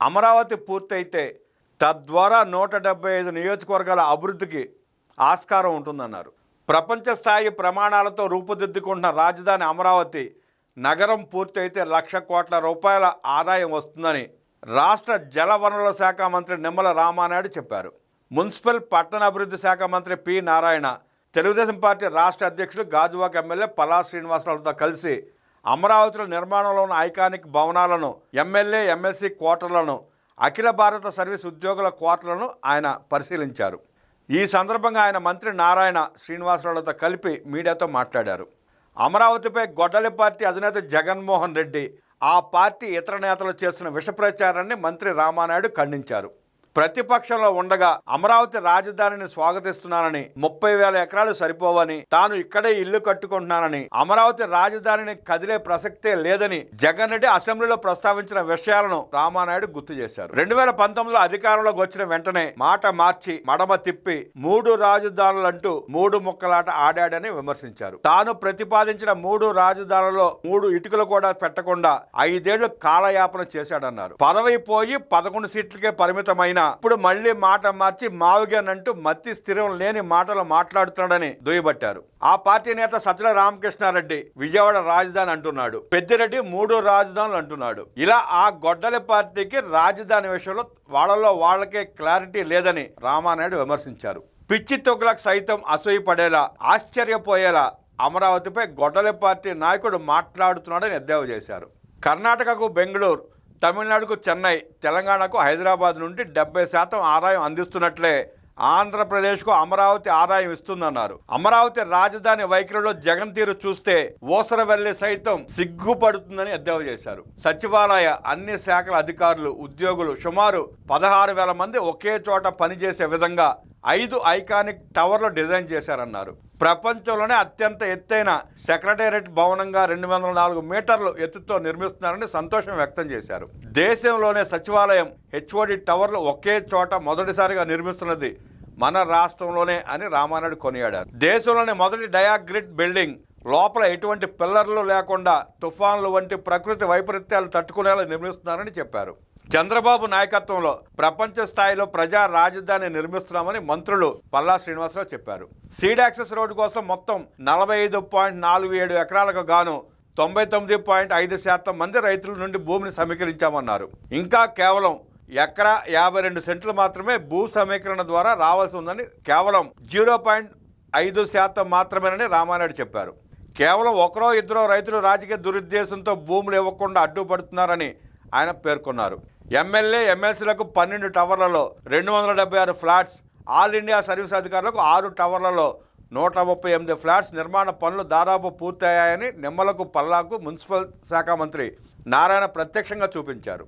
అమరావతి పూర్తయితే తద్వారా 175 నియోజకవర్గాల అభివృద్ధికి ఆస్కారం ఉంటుందన్నారు. ప్రపంచ స్థాయి ప్రమాణాలతో రూపుదిద్దుకుంటున్న రాజధాని అమరావతి నగరం పూర్తయితే 1,00,000 కోట్ల రూపాయల ఆదాయం వస్తుందని రాష్ట్ర జలవనరుల శాఖ మంత్రి నిమ్మల రామానాయుడు చెప్పారు. మున్సిపల్ పట్టణాభివృద్ధి శాఖ మంత్రి పి నారాయణ, తెలుగుదేశం పార్టీ రాష్ట్ర అధ్యక్షుడు గాజువాక ఎమ్మెల్యే పల్లా శ్రీనివాసరావులతో కలిసి అమరావతిలో నిర్మాణంలో ఉన్న ఐకానిక్ భవనాలను, ఎమ్మెల్యే ఎమ్మెల్సీ క్వార్టర్లను, అఖిల భారత సర్వీస్ ఉద్యోగుల క్వార్టర్లను ఆయన పరిశీలించారు. ఈ సందర్భంగా ఆయన మంత్రి నారాయణ శ్రీనివాసరావులతో కలిపి మీడియాతో మాట్లాడారు. అమరావతిపై గొడ్డలి పార్టీ అధినేత జగన్మోహన్ రెడ్డి, ఆ పార్టీ ఇతర నేతలు చేస్తున్న విష ప్రచారాన్ని మంత్రి రామానాయుడు ఖండించారు. ప్రతిపక్షంలో ఉండగా అమరావతి రాజధానిని స్వాగతిస్తున్నానని, 30,000 ఎకరాలు సరిపోవని, తాను ఇక్కడే ఇల్లు కట్టుకుంటున్నానని, అమరావతి రాజధానిని కదిలే ప్రసక్తే లేదని జగన్ రెడ్డి అసెంబ్లీలో ప్రస్తావించిన విషయాలను రామానాయుడు గుర్తు చేశారు. 2019లో అధికారంలోకి వచ్చిన వెంటనే మాట మార్చి మడమ తిప్పి 3 రాజధానులంటూ 3 ముక్కలాట ఆడాడని విమర్శించారు. తాను ప్రతిపాదించిన 3 రాజధానులలో 3 ఇటుకలు కూడా పెట్టకుండా 5 ఏళ్లు కాలయాపన చేశాడన్నారు. పదవి పోయి 11 సీట్లకే పరిమితమైన ఇప్పుడు మళ్లీ మాట మార్చి మావిగానంటూ మతి స్థిరం లేని మాటలు మాట్లాడుతున్నాడని దుయ్యబట్టారు. ఆ పార్టీ నేత సజ్జల రామకృష్ణారెడ్డి విజయవాడ రాజధాని అంటున్నాడు, పెద్దిరెడ్డి 3 రాజధానులు అంటున్నాడు. ఇలా ఆ గొడ్డలి పార్టీకి రాజధాని విషయంలో వాళ్ళకే క్లారిటీ లేదని రామానాయుడు విమర్శించారు. పిచ్చి తొగ్గులకు సైతం అసూయపడేలా, ఆశ్చర్యపోయేలా అమరావతిపై గొడ్డలి పార్టీ నాయకుడు మాట్లాడుతున్నాడని ఎద్దేవా చేశారు. కర్ణాటకకు బెంగళూరు, తమిళనాడుకు చెన్నై, తెలంగాణకు హైదరాబాద్ నుండి 70% ఆదాయం అందిస్తున్నట్లే ఆంధ్రప్రదేశ్కు అమరావతి ఆదాయం ఇస్తుందన్నారు. అమరావతి రాజధాని వైఖరిలో జగన్ తీరు చూస్తే ఓసరవెల్లి సైతం సిగ్గుపడుతుందని ఎద్దేవా చేశారు. సచివాలయ అన్ని శాఖల అధికారులు, ఉద్యోగులు సుమారు 16,000 మంది ఒకే చోట పనిచేసే విధంగా 5 ఐకానిక్ టవర్లు డిజైన్ చేశారన్నారు. ప్రపంచంలోనే అత్యంత ఎత్తైన సెక్రటేరియట్ భవనంగా 204 మీటర్లు ఎత్తుతో నిర్మిస్తున్నారని సంతోషం వ్యక్తం చేశారు. దేశంలోనే సచివాలయం హెచ్ఓడి టవర్లు ఒకే చోట మొదటిసారిగా నిర్మిస్తున్నది మన రాష్ట్రంలోనే అని రామానాయుడు కొనియాడారు. దేశంలోని మొదటి డయాగ్రిడ్ బిల్డింగ్, లోపల ఎటువంటి పిల్లర్లు లేకుండా తుఫాన్లు వంటి ప్రకృతి వైపరీత్యాలు తట్టుకునేలా నిర్మిస్తున్నారని చెప్పారు. చంద్రబాబు నాయకత్వంలో ప్రపంచ స్థాయిలో ప్రజా రాజధాని నిర్మిస్తున్నామని మంత్రులు పల్లా శ్రీనివాసరావు చెప్పారు. సీడ్ యాక్సెస్ రోడ్డు కోసం మొత్తం 45.47 ఎకరాలకు గాను 99.5% మంది రైతుల నుండి భూమిని సమీకరించామన్నారు. ఇంకా కేవలం ఎకరా 52 సెంట్లు మాత్రమే భూ సమీకరణ ద్వారా రావాల్సి ఉందని, కేవలం 0.5% మాత్రమేనని రామానాయుడు చెప్పారు. కేవలం 1-2 రైతులు రాజకీయ దురుద్దేశంతో భూములు ఇవ్వకుండా అడ్డుపడుతున్నారని ఆయన పేర్కొన్నారు. ఎమ్మెల్యే ఎమ్మెల్సీలకు 12 టవర్లలో 276 ఫ్లాట్స్, ఆల్ ఇండియా సర్వీస్ అధికారులకు 6 టవర్లలో 138 ఫ్లాట్స్ నిర్మాణ పనులు దాదాపు పూర్తయ్యాయని నిమ్మలకు, పల్లాకు మున్సిపల్ శాఖ మంత్రి నారాయణ ప్రత్యక్షంగా చూపించారు.